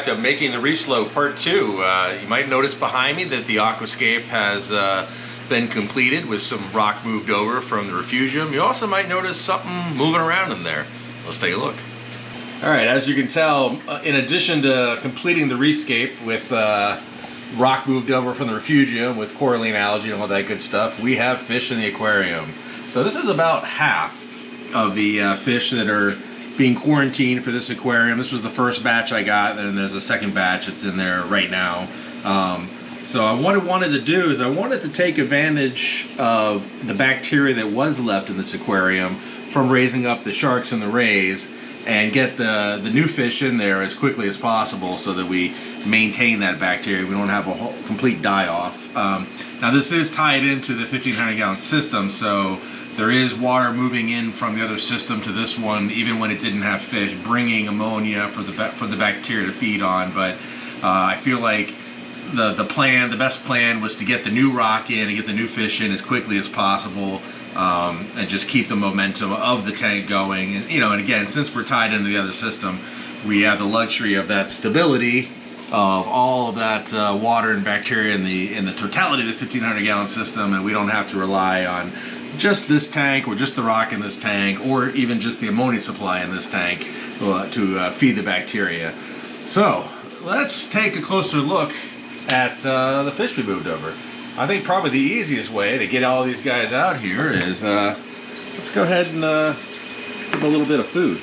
project of making the reef slope part 2. You might notice behind me that the Aquascape has been completed with some rock moved over from the refugium. You also might notice something moving around in there. Let's take a look. All right, as you can tell, in addition to completing the reefscape with rock moved over from the refugium with coralline algae and all that good stuff, we have fish in the aquarium. So this is about half of the fish that are being quarantined for this aquarium. This was the first batch I got, and there's a second batch that's in there right now. So what I wanted to do is I wanted to take advantage of the bacteria that was left in this aquarium from raising up the sharks and the rays and get the new fish in there as quickly as possible so that we maintain that bacteria. We don't have a whole, complete die-off. Now this is tied into the 1,500-gallon system, so there is water moving in from the other system to this one, even when it didn't have fish, bringing ammonia for the bacteria to feed on. But I feel like the best plan was to get the new rock in and get the new fish in as quickly as possible, and just keep the momentum of the tank going. And and again, since we're tied into the other system, we have the luxury of that stability of all of that water and bacteria in the totality of the 1,500-gallon system, and we don't have to rely on just this tank or just the rock in this tank or even just the ammonia supply in this tank to feed the bacteria. So let's take a closer look at the fish we moved over. I think probably the easiest way to get all these guys out here is let's go ahead and give them a little bit of food.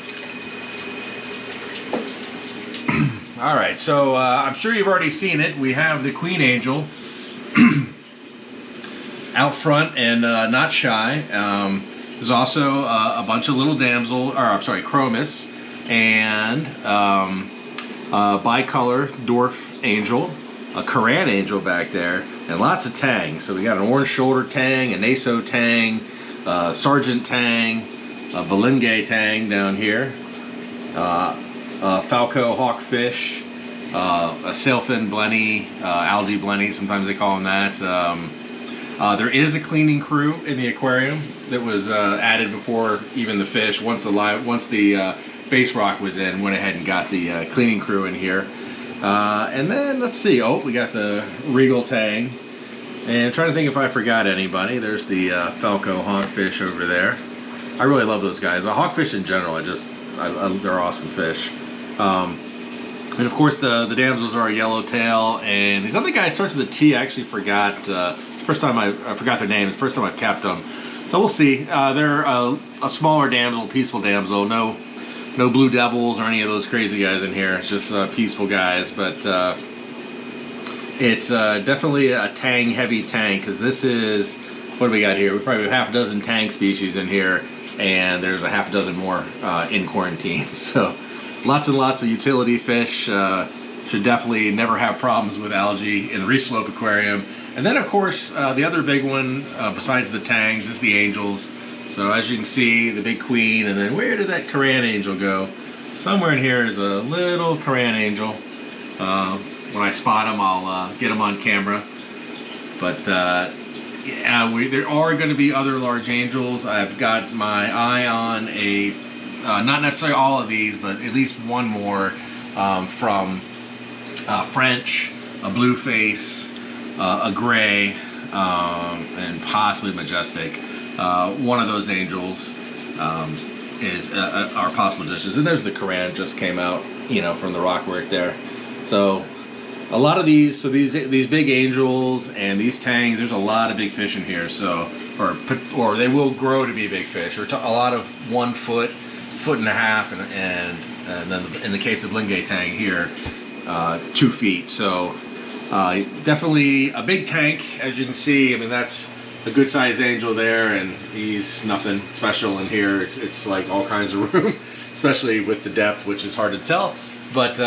All right, so I'm sure you've already seen it. We have the queen angel out front and not shy. There's also a bunch of little chromis and bicolor dwarf angel, a Koran angel back there, and lots of tangs. So we got an orange shoulder tang, a naso tang, sergeant tang, a beluga tang down here, falco hawkfish, a sailfin blenny, algae blenny, sometimes they call them that. There is a cleaning crew in the aquarium that was added before even the fish. Once the base rock was in, went ahead and got the cleaning crew in here. And then let's see. Oh, we got the regal tang. And I'm trying to think if I forgot anybody. There's the falco hawkfish over there. I really love those guys. The hawkfish in general, they're awesome fish. And of course the damsels are a yellowtail, and these other guys starts with a T. I actually forgot. First time I forgot their names. First time I've kept them, so we'll see. They're a smaller damsel, peaceful damsel. No blue devils or any of those crazy guys in here. It's just peaceful guys. But it's definitely a tang heavy tank, because this is, what do we got here? We probably have half a dozen tang species in here, and there's a half a dozen more in quarantine. So lots and lots of utility fish. Should definitely never have problems with algae in the Reef Slope aquarium. And then of course the other big one besides the tangs is the angels. So as you can see, the big queen, and then where did that Koran angel go? Somewhere in here is a little Koran angel. When I spot him, I'll get him on camera. But yeah, there are going to be other large angels. I've got my eye on not necessarily all of these, but at least one more from French, a blue face, a gray, and possibly majestic. One of those angels are possible dishes. And there's the Koran, just came out, from the rock work there. So a lot of these, these big angels and these tangs, there's a lot of big fish in here. So, or they will grow to be big fish. Or a lot of 1 foot, foot and a half, and then in the case of Lingay tang here, 2 feet. So definitely a big tank, as you can see. I mean, that's a good sized angel there, and he's nothing special in here. It's like all kinds of room, especially with the depth, which is hard to tell. But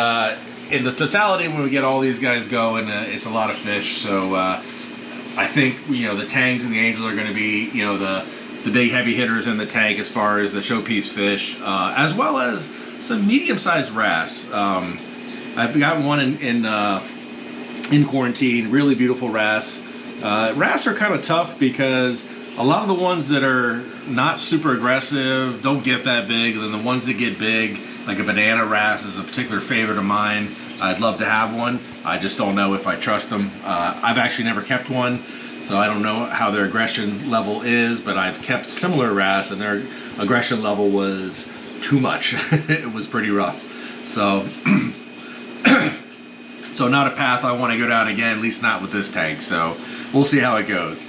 in the totality, when we get all these guys going, it's a lot of fish. So I think the tangs and the angels are going to be the big heavy hitters in the tank as far as the showpiece fish, as well as some medium-sized wrasse. I've got one in quarantine, really beautiful wrasse. Wrasse are kind of tough because a lot of the ones that are not super aggressive don't get that big, and then the ones that get big, like a banana wrasse is a particular favorite of mine. I'd love to have one. I just don't know if I trust them. I've actually never kept one, so I don't know how their aggression level is, but I've kept similar wrasse and their aggression level was too much. It was pretty rough. So, so not a path I want to go down again, at least not with this tank. So we'll see how it goes.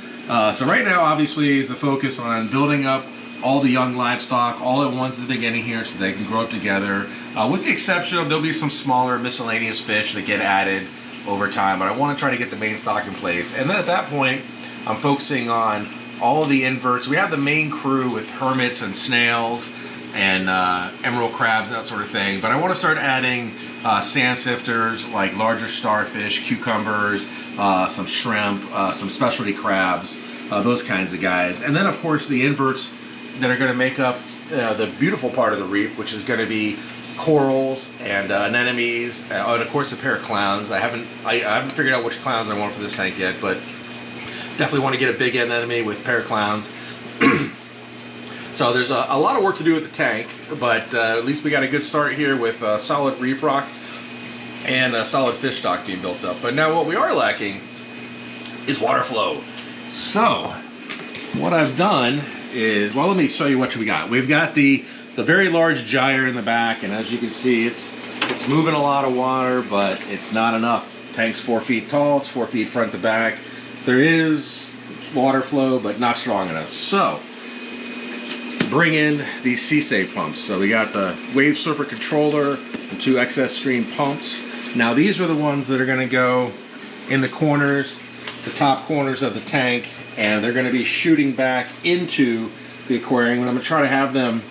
So right now, obviously, is the focus on building up all the young livestock all at once at the beginning here so they can grow up together. With the exception of there'll be some smaller miscellaneous fish that get added over time, but I want to try to get the main stock in place. And then at that point, I'm focusing on all of the inverts. We have the main crew with hermits and snails and emerald crabs, that sort of thing. But I want to start adding sand sifters like larger starfish, cucumbers, some shrimp, some specialty crabs, those kinds of guys. And then of course the inverts that are going to make up the beautiful part of the reef, which is going to be corals and anemones, and of course a pair of clowns. I haven't figured out which clowns I want for this tank yet, but definitely want to get a big anemone with a pair of clowns. So there's a lot of work to do with the tank, but at least we got a good start here with solid reef rock and a solid fish stock being built up. But now what we are lacking is water flow. So what I've done is, well, let me show you what we got. We've got the very large gyre in the back, and as you can see, it's moving a lot of water, but it's not enough. Tank's 4 feet tall, it's 4 feet front to back. There is water flow, but not strong enough. So bring in these Sea-Safe pumps. So we got the Wave Surfer controller and 2 excess stream pumps. Now these are the ones that are going to go in the corners, the top corners of the tank, and they're going to be shooting back into the aquarium. And I'm going to try to have them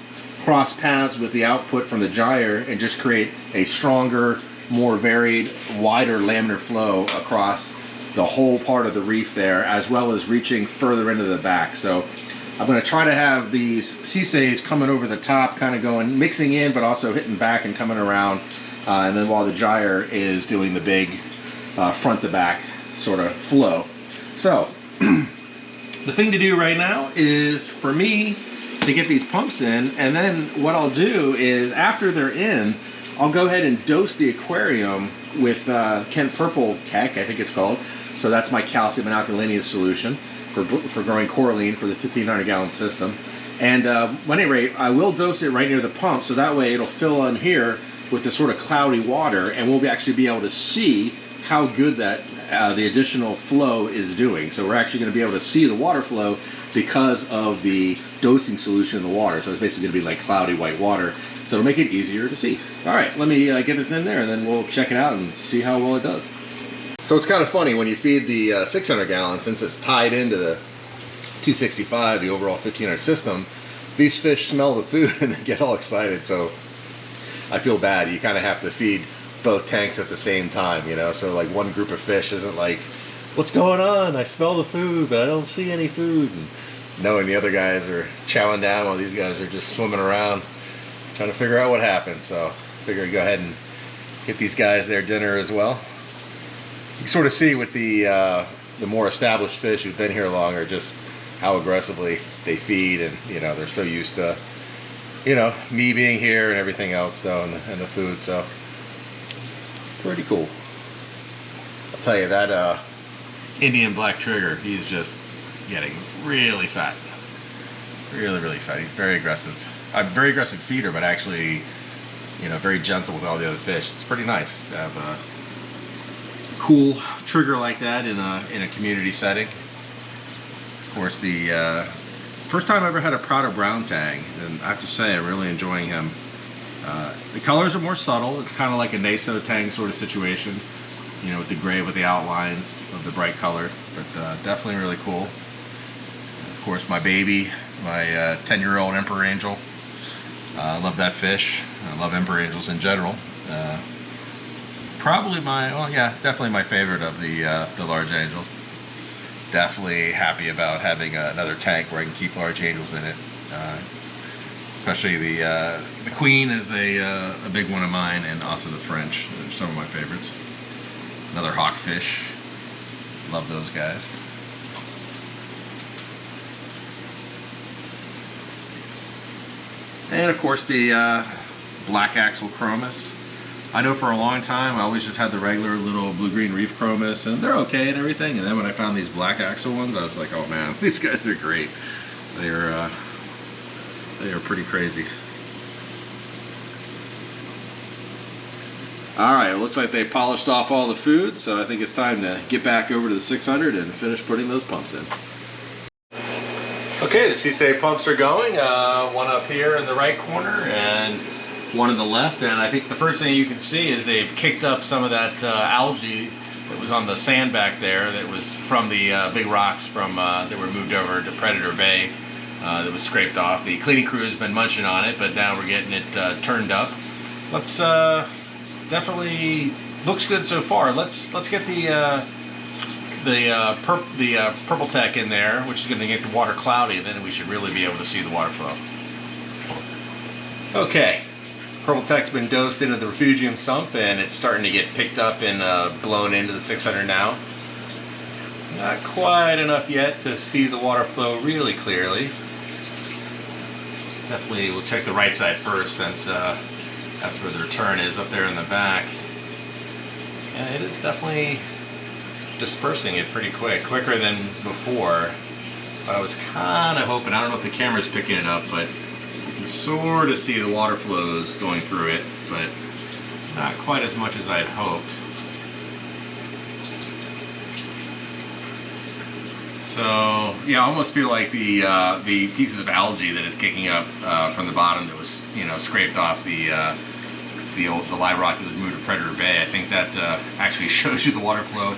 cross paths with the output from the gyre and just create a stronger, more varied, wider laminar flow across the whole part of the reef there, as well as reaching further into the back. So I'm going to try to have these Sea-Safes coming over the top, kind of going, mixing in, but also hitting back and coming around. And then while the gyre is doing the big front to back sort of flow. So the thing to do right now is for me to get these pumps in, and then what I'll do is after they're in, I'll go ahead and dose the aquarium with Kent Purple Tech, I think it's called. So that's my calcium and alkalinity solution for growing coralline for the 1,500 gallon system. And at any rate, I will dose it right near the pump, so that way it'll fill in here with this sort of cloudy water, and we'll actually be able to see how good that the additional flow is doing. So we're actually going to be able to see the water flow because of the dosing solution in the water. So it's basically going to be like cloudy white water. So it'll make it easier to see. All right, let me get this in there and then we'll check it out and see how well it does. So it's kind of funny when you feed the 600 gallon, since it's tied into the 265, the overall 1,500 system, these fish smell the food and they get all excited. So I feel bad. You kind of have to feed both tanks at the same time, you know? So like one group of fish isn't like, what's going on? I smell the food, but I don't see any food. And knowing the other guys are chowing down while these guys are just swimming around trying to figure out what happened. So I figure I'd go ahead and get these guys their dinner as well. You can sort of see with the more established fish who've been here longer just how aggressively they feed, and you know, they're so used to, you know, me being here and everything else, so and the food. So pretty cool. I'll tell you that Indian black trigger, he's just getting really fat, really fat. He's very aggressive. I'm a very aggressive feeder, but actually, you know, very gentle with all the other fish. It's pretty nice to have a cool trigger like that in a community setting. Of course, the first time I ever had a Prado brown tang, and I have to say I'm really enjoying him. The colors are more subtle. It's kind of like a Naso tang sort of situation, you know, with the gray with the outlines of the bright color, but definitely really cool. Of course, my baby, my 10-year-old emperor angel. I love that fish. I love emperor angels in general. Probably definitely my favorite of the large angels. Definitely happy about having another tank where I can keep large angels in it. Especially the queen is a big one of mine, and also the French. They're some of my favorites. Another hawkfish. Love those guys. And of course the black axle chromis. I know for a long time I always just had the regular little blue-green reef chromis, and they're okay and everything. And then when I found these black axle ones, I was like, oh man, these guys are great. They are pretty crazy. All right, it looks like they polished off all the food, so I think it's time to get back over to the 600 and finish putting those pumps in. Okay, the CSA pumps are going. One up here in the right corner and one in the left. And I think the first thing you can see is they've kicked up some of that algae that was on the sand back there that was from the big rocks from that were moved over to Predator Bay that was scraped off. The cleaning crew has been munching on it, but now we're getting it turned up. Let's definitely looks good so far. Let's get the purple tech in there, which is going to get the water cloudy, and then we should really be able to see the water flow. Okay, so purple tech's been dosed into the refugium sump, and it's starting to get picked up and blown into the 600 now. Not quite enough yet to see the water flow really clearly. Definitely we'll check the right side first, since that's where the return is, up there in the back. And it is definitely dispersing it pretty quicker than before. But I was kind of hoping, I don't know if the camera's picking it up, but you can sort of see the water flows going through it, but not quite as much as I'd hoped. So yeah, I almost feel like the pieces of algae that is kicking up from the bottom that was, you know, scraped off the live rock that was moved to Predator Bay. I think that actually shows you the water flow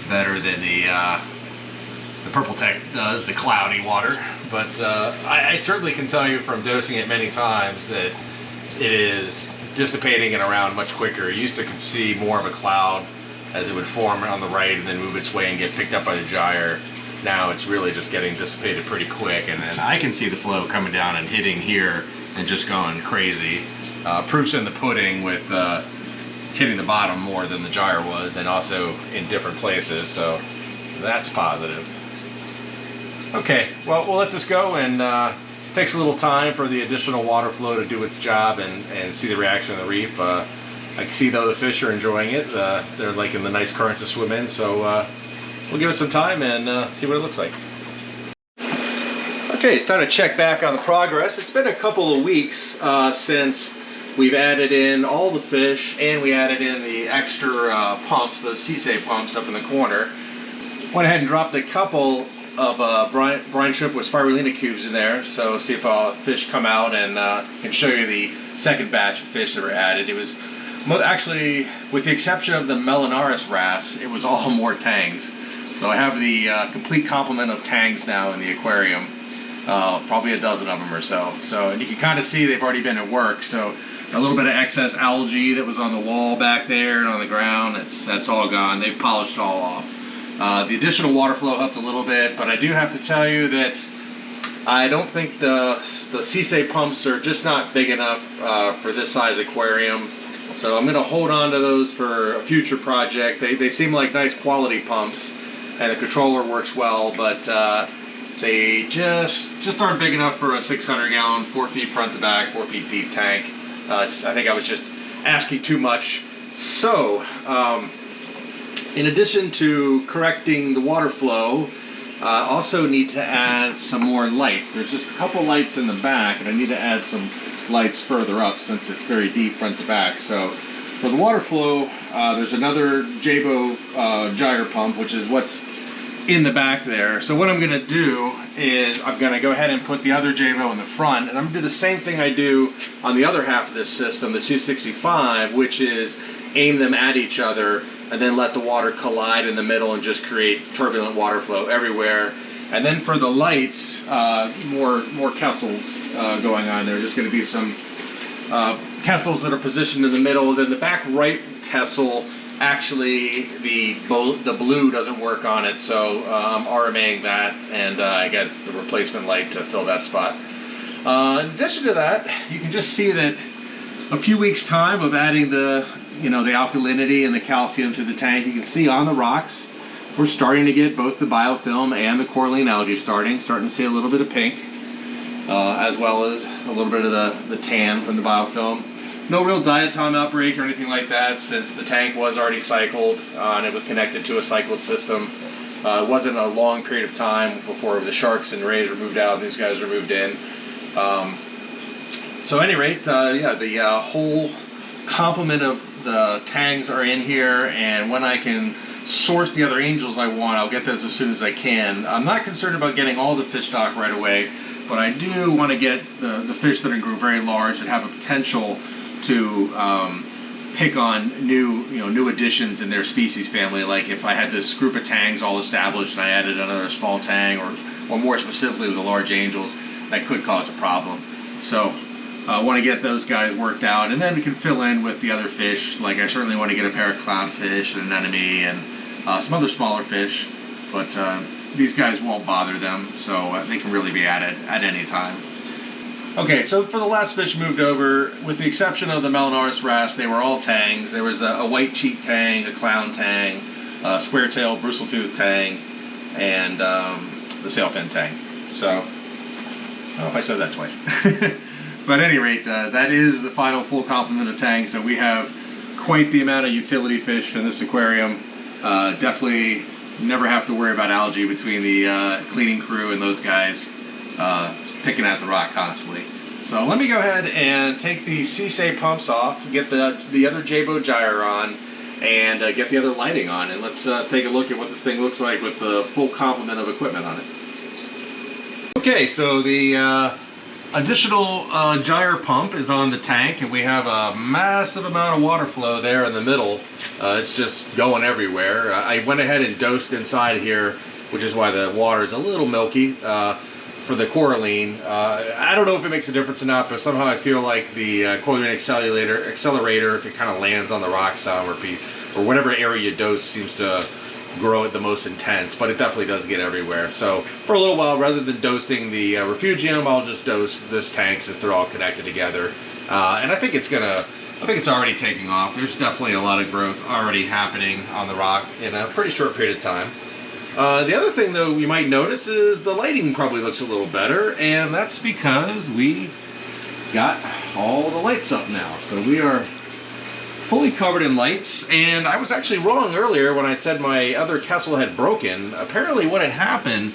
better than the purple tech does, the cloudy water. But I certainly can tell you from dosing it many times that it is dissipating and around much quicker. You used to see more of a cloud as it would form on the right and then move its way and get picked up by the gyre. Now it's really just getting dissipated pretty quick, and then I can see the flow coming down and hitting here and just going crazy. Proof's in the pudding with it's hitting the bottom more than the gyre was, and also in different places, so that's positive. Okay, well, we'll let this go, and takes a little time for the additional water flow to do its job and see the reaction of the reef. I can see though the fish are enjoying it. They're liking the nice currents to swim in, so we'll give it some time and see what it looks like. Okay, it's time to check back on the progress. It's been a couple of weeks since we've added in all the fish, and we added in the extra pumps, those CSA pumps up in the corner. Went ahead and dropped a couple of brine shrimp with spirulina cubes in there, so see if fish come out, and can show you the second batch of fish that were added. It was actually, with the exception of the Melanaris wrasse, it was all more tangs. So I have the complete complement of tangs now in the aquarium, probably a dozen of them or so. And you can kind of see they've already been at work. So a little bit of excess algae that was on the wall back there and on the ground, that's all gone. They've polished it all off. The additional water flow helped a little bit, but I do have to tell you that I don't think the CSA pumps are just not big enough for this size aquarium. So I'm going to hold on to those for a future project. They seem like nice quality pumps, and the controller works well, but they just aren't big enough for a 600 gallon, 4 feet front to back, 4 feet deep tank. I think I was just asking too much. So, in addition to correcting the water flow, I also need to add some more lights. There's just a couple lights in the back, and I need to add some lights further up since it's very deep front to back. So for the water flow, there's another Jabo gyre pump, which is what's in the back there. So what I'm going to do is I'm going to go ahead and put the other Jabo in the front, and I'm going to do the same thing I do on the other half of this system, the 265, which is aim them at each other and then let the water collide in the middle and just create turbulent water flow everywhere. And then for the lights, more Kessels going on there. There's going to be some Kessels that are positioned in the middle. Then the back right Kessel, actually the blue doesn't work on it, so I'm RMAing that, and I got the replacement light to fill that spot. In addition to that, you can just see that a few weeks time of adding the alkalinity and the calcium to the tank, you can see on the rocks we're starting to get both the biofilm and the coralline algae starting to see a little bit of pink, as well as a little bit of the tan from the biofilm. No real diatom outbreak or anything like that, since the tank was already cycled and it was connected to a cycled system. It wasn't a long period of time before the sharks and rays were moved out and these guys were moved in. So at any rate, yeah, the whole complement of the tangs are in here, and when I can source the other angels I want, I'll get those as soon as I can. I'm not concerned about getting all the fish stock right away, but I do want to get the fish that are grow very large that have a potential to pick on new additions in their species family. Like if I had this group of tangs all established and I added another small tang, or more specifically with the large angels, that could cause a problem. So I want to get those guys worked out, and then we can fill in with the other fish. Like I certainly want to get a pair of clownfish, an anemone, and some other smaller fish, but these guys won't bother them, so they can really be added at any time. Okay, so for the last fish moved over, with the exception of the Melanoris wrasse, they were all tangs. There was a white cheek tang, a clown tang, a square tail bristletooth tang, and the sailfin tang. So, I don't know if I said that twice. But at any rate, that is the final full complement of tangs. So we have quite the amount of utility fish in this aquarium. Definitely never have to worry about algae between the cleaning crew and those guys picking at the rock constantly. So let me go ahead and take the Seasay pumps off, get the other J-boat gyre on, and get the other lighting on. And let's take a look at what this thing looks like with the full complement of equipment on it. Okay, so the additional gyre pump is on the tank, and we have a massive amount of water flow there in the middle. It's just going everywhere. I went ahead and dosed inside here, which is why the water is a little milky for the coralline. I don't know if it makes a difference or not, but somehow I feel like the coralline accelerator, if it kind of lands on the rock some, or whatever area you dose, seems to grow it the most intense, but it definitely does get everywhere. So for a little while, rather than dosing the refugium, I'll just dose this tank since they're all connected together. And I think it's already taking off. There's definitely a lot of growth already happening on the rock in a pretty short period of time. The other thing though you might notice is the lighting probably looks a little better, and that's because we got all the lights up now. So we are fully covered in lights, and I was actually wrong earlier when I said my other Kessel had broken. Apparently what had happened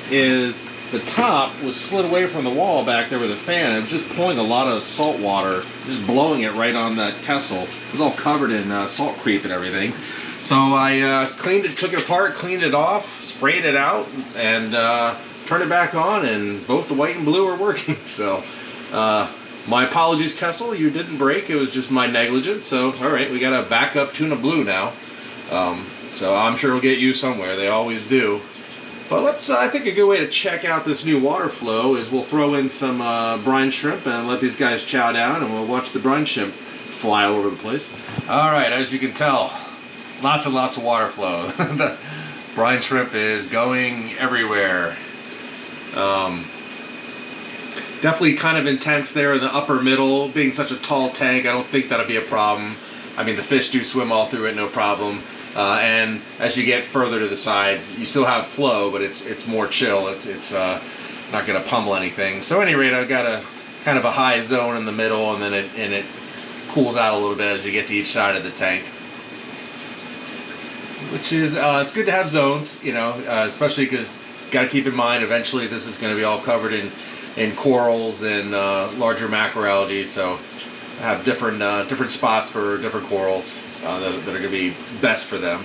is the top was slid away from the wall back there with a fan. It was just pulling a lot of salt water, just blowing it right on that Kessel. It was all covered in salt creep and everything. So I cleaned it, took it apart, cleaned it off, sprayed it out, and turned it back on, and both the white and blue are working. So my apologies, Kessel, you didn't break. It was just my negligence. So, all right, we got a backup tuna blue now. So I'm sure it'll get used somewhere. They always do. But let's, I think a good way to check out this new water flow is we'll throw in some brine shrimp and let these guys chow down, and we'll watch the brine shrimp fly all over the place. All right, as you can tell, lots and lots of water flow. The brine shrimp is going everywhere. Definitely kind of intense there in the upper middle. Being such a tall tank, I don't think that'll be a problem. I mean, the fish do swim all through it, no problem. And as you get further to the side, you still have flow, but it's more chill. It's not going to pummel anything. So at any rate, I've got a kind of a high zone in the middle, and then it cools out a little bit as you get to each side of the tank. Which is, it's good to have zones, you know, especially because got to keep in mind eventually this is going to be all covered in corals and larger macroalgae, so I have different spots for different corals that are going to be best for them.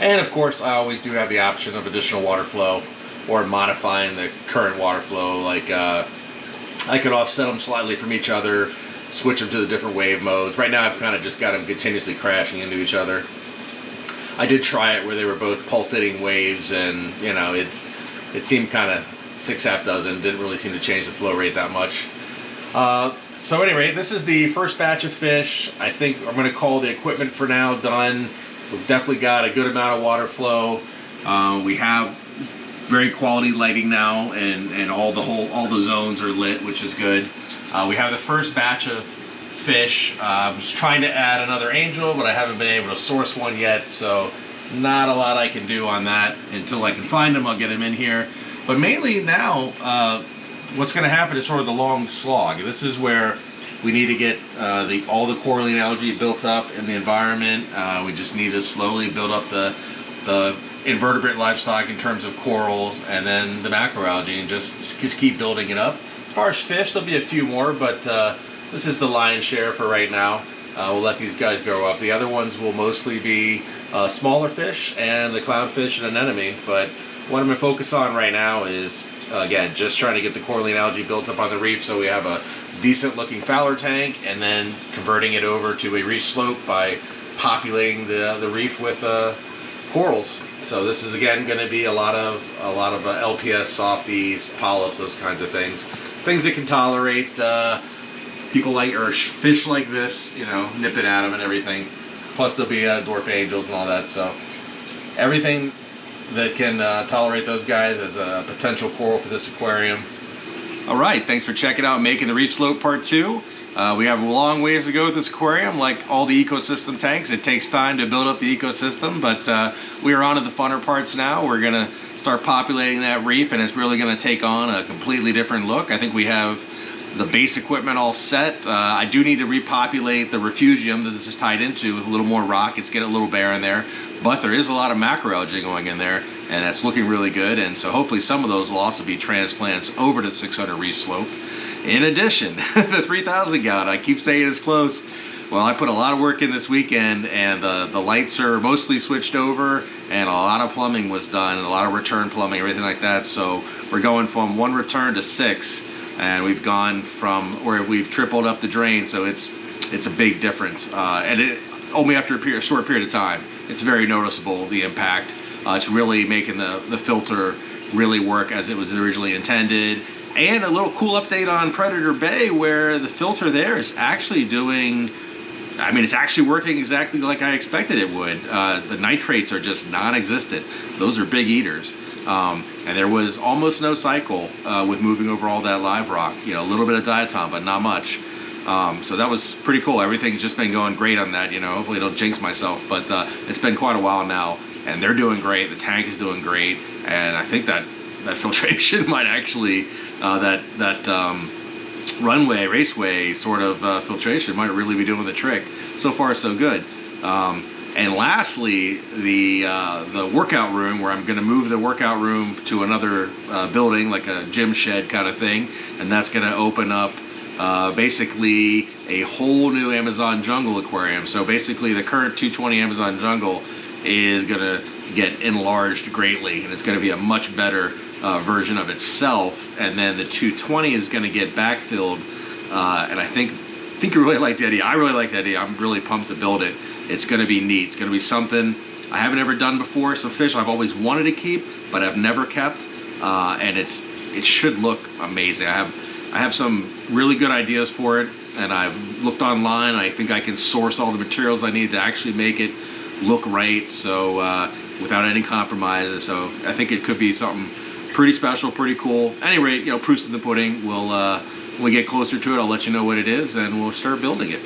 And of course, I always do have the option of additional water flow or modifying the current water flow. Like I could offset them slightly from each other, switch them to the different wave modes. Right now, I've kind of just got them continuously crashing into each other. I did try it where they were both pulsating waves, and you know, it seemed kind of 6/2 dozen. Didn't really seem to change the flow rate that much. So at any rate, this is the first batch of fish. I think I'm going to call the equipment for now done. We've definitely got a good amount of water flow. We have very quality lighting now, and all the zones are lit, which is good. We have the first batch of fish. I was trying to add another angel, but I haven't been able to source one yet, so not a lot I can do on that. Until I can find them, I'll get them in here. But mainly now, what's going to happen is sort of the long slog. This is where We need to get all the coralline algae built up in the environment. We just need to slowly build up the invertebrate livestock in terms of corals, and then the macroalgae, and just keep building it up. As far as fish, there'll be a few more, but this is the lion's share for right now. We'll let these guys grow up. The other ones will mostly be smaller fish and the clownfish and anemone, but what I'm going to focus on right now is, again, just trying to get the coralline algae built up on the reef so we have a decent looking fowler tank, and then converting it over to a reef slope by populating the reef with corals. So this is again going to be a lot of LPS, softies, polyps, those kinds of things that can tolerate people like, or fish like this, you know, nipping at them and everything. Plus there'll be dwarf angels and all that. So everything that can tolerate those guys as a potential coral for this aquarium. All right, thanks for checking out Making the Reef Slope Part 2. We have a long ways to go with this aquarium. Like all the ecosystem tanks, it takes time to build up the ecosystem, but we are on to the funner parts now. We're gonna start populating that reef, and it's really gonna take on a completely different look. I think we have the base equipment all set. I do need to repopulate the refugium that this is tied into with a little more rock. It's getting a little bare in there, but there is a lot of macroalgae going in there, and that's looking really good. And so hopefully some of those will also be transplants over to 600 Reef Slope. In addition, the 3,000 gallon, I keep saying it's close. Well, I put a lot of work in this weekend, and the lights are mostly switched over, and a lot of plumbing was done, and a lot of return plumbing, everything like that. So we're going from 1 return to 6, and we've gone from where we've tripled up the drain. So it's a big difference, and it only after a short period of time. It's very noticeable, the impact. It's really making the filter really work as it was originally intended. And a little cool update on Predator Bay, where the filter there is actually doing, I mean, it's actually working exactly like I expected it would. The nitrates are just non-existent. Those are big eaters. And there was almost no cycle with moving over all that live rock. You know, a little bit of diatom, but not much. So that was pretty cool. Everything's just been going great on that, you know. Hopefully don't jinx myself, but it's been quite a while now, and they're doing great. The tank is doing great, and I think that filtration might actually, runway, raceway sort of filtration might really be doing the trick. So far, so good. And lastly, the workout room, where I'm going to move the workout room to another building, like a gym shed kind of thing, and that's going to open up basically a whole new Amazon jungle aquarium. So basically the current 220 Amazon jungle is going to get enlarged greatly, and it's going to be a much better version of itself. And then the 220 is going to get backfilled, and I think you really like the idea. I really like the idea. I'm really pumped to build it. It's going to be neat. It's going to be something I haven't ever done before. Some fish I've always wanted to keep, but I've never kept, and it should look amazing. I have some really good ideas for it, and I've looked online. I think I can source all the materials I need to actually make it look right, so without any compromises. So I think it could be something pretty special, pretty cool. At any rate, you know, proof's in the pudding. When we get closer to it, I'll let you know what it is, and we'll start building it.